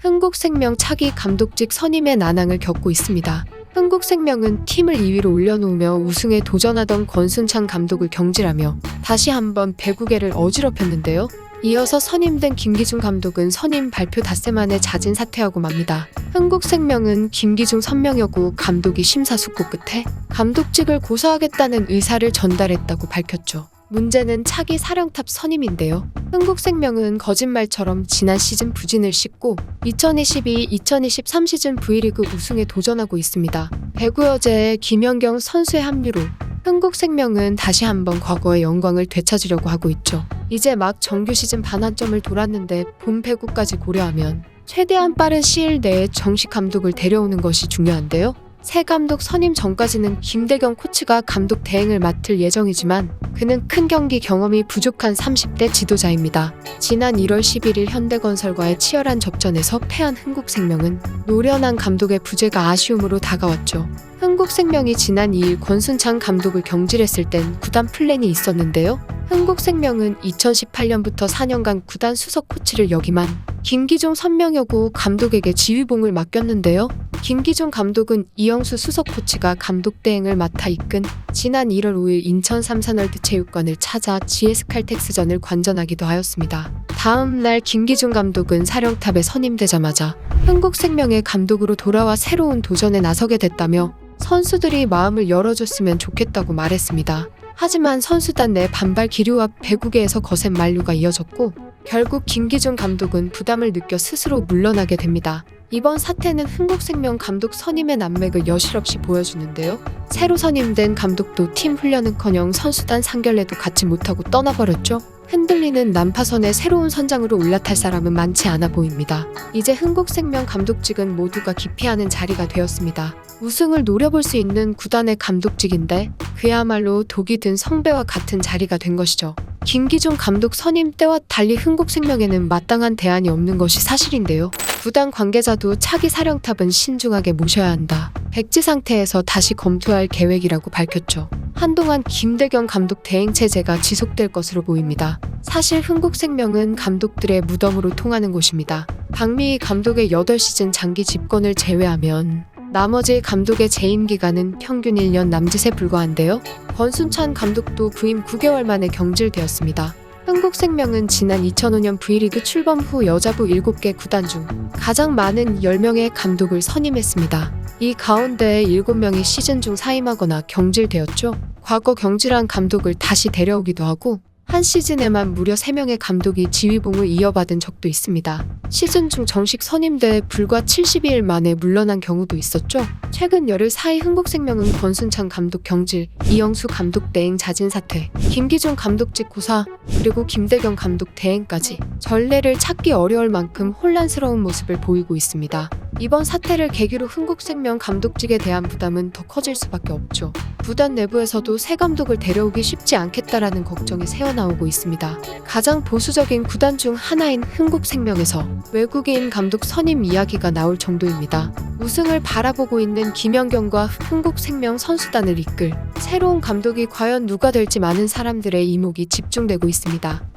흥국생명 차기 감독직 선임의 난항을 겪고 있습니다. 흥국생명은 팀을 2위로 올려놓으며 우승에 도전하던 권순찬 감독을 경질하며 다시 한번 배구계를 어지럽혔는데요. 이어서 선임된 김기중 감독은 선임 발표 닷새 만에 자진 사퇴하고 맙니다. 흥국생명은 김기중 선명여고 감독이 심사숙고 끝에 감독직을 고사하겠다는 의사를 전달했다고 밝혔죠. 문제는 차기 사령탑 선임인데요. 흥국생명은 거짓말처럼 지난 시즌 부진을 씻고 2022-2023 시즌 V리그 우승에 도전하고 있습니다. 배구 여제의 김연경 선수의 합류로 흥국생명은 다시 한번 과거의 영광을 되찾으려고 하고 있죠. 이제 막 정규 시즌 반환점을 돌았는데 본 배구까지 고려하면 최대한 빠른 시일 내에 정식 감독을 데려오는 것이 중요한데요. 새 감독 선임 전까지는 김대경 코치가 감독 대행을 맡을 예정이지만 그는 큰 경기 경험이 부족한 30대 지도자입니다. 지난 1월 11일 현대건설과의 치열한 접전에서 패한 흥국생명은 노련한 감독의 부재가 아쉬움으로 다가왔죠. 흥국생명이 지난 2일 권순찬 감독을 경질했을 땐 구단 플랜이 있었는데요. 흥국생명은 2018년부터 4년간 구단 수석 코치를 역임한 김기종 선명여고 감독에게 지휘봉을 맡겼는데요. 김기종 감독은 이영수 수석 코치가 감독 대행을 맡아 이끈 지난 1월 5일 인천 삼산월드체육관을 찾아 GS칼텍스전을 관전하기도 하였습니다. 다음 날 김기종 감독은 사령탑에 선임되자마자 흥국생명의 감독으로 돌아와 새로운 도전에 나서게 됐다며 선수들이 마음을 열어줬으면 좋겠다고 말했습니다. 하지만 선수단 내 반발 기류와 배구계에서 거센 만류가 이어졌고 결국 김기종 감독은 부담을 느껴 스스로 물러나게 됩니다. 이번 사태는 흥국생명 감독 선임의 난맥을 여실없이 보여주는데요. 새로 선임된 감독도 팀 훈련은커녕 선수단 상견례도 갖지 못하고 떠나버렸죠. 흔들리는 난파선에 새로운 선장으로 올라탈 사람은 많지 않아 보입니다. 이제 흥국생명 감독직은 모두가 기피하는 자리가 되었습니다. 우승을 노려볼 수 있는 구단의 감독직인데 그야말로 독이 든 성배와 같은 자리가 된 것이죠. 김기종 감독 선임 때와 달리 흥국생명에는 마땅한 대안이 없는 것이 사실인데요. 구단 관계자도 차기 사령탑은 신중하게 모셔야 한다. 백지 상태에서 다시 검토할 계획이라고 밝혔죠. 한동안 김대경 감독 대행 체제가 지속될 것으로 보입니다. 사실 흥국생명은 감독들의 무덤으로 통하는 곳입니다. 박미희 감독의 8시즌 장기 집권을 제외하면 나머지 감독의 재임 기간은 평균 1년 남짓에 불과한데요. 권순찬 감독도 부임 9개월 만에 경질되었습니다. 흥국생명은 지난 2005년 V리그 출범 후 여자부 7개 구단 중 가장 많은 10명의 감독을 선임했습니다. 이 가운데 7명이 시즌 중 사임하거나 경질되었죠. 과거 경질한 감독을 다시 데려오기도 하고 한 시즌에만 무려 3명의 감독이 지휘봉을 이어받은 적도 있습니다. 시즌 중 정식 선임돼 불과 72일 만에 물러난 경우도 있었죠. 최근 열흘 사이 흥국생명은 권순찬 감독 경질, 이영수 감독 대행 자진 사퇴, 김기종 감독직 고사, 그리고 김대경 감독 대행까지 전례를 찾기 어려울 만큼 혼란스러운 모습을 보이고 있습니다. 이번 사태를 계기로 흥국생명 감독직에 대한 부담은 더 커질 수밖에 없죠. 구단 내부에서도 새 감독을 데려오기 쉽지 않겠다라는 걱정이 새어나오고 있습니다. 가장 보수적인 구단 중 하나인 흥국생명에서 외국인 감독 선임 이야기가 나올 정도입니다. 우승을 바라보고 있는 김연경과 흥국생명 선수단을 이끌 새로운 감독이 과연 누가 될지 많은 사람들의 이목이 집중되고 있습니다.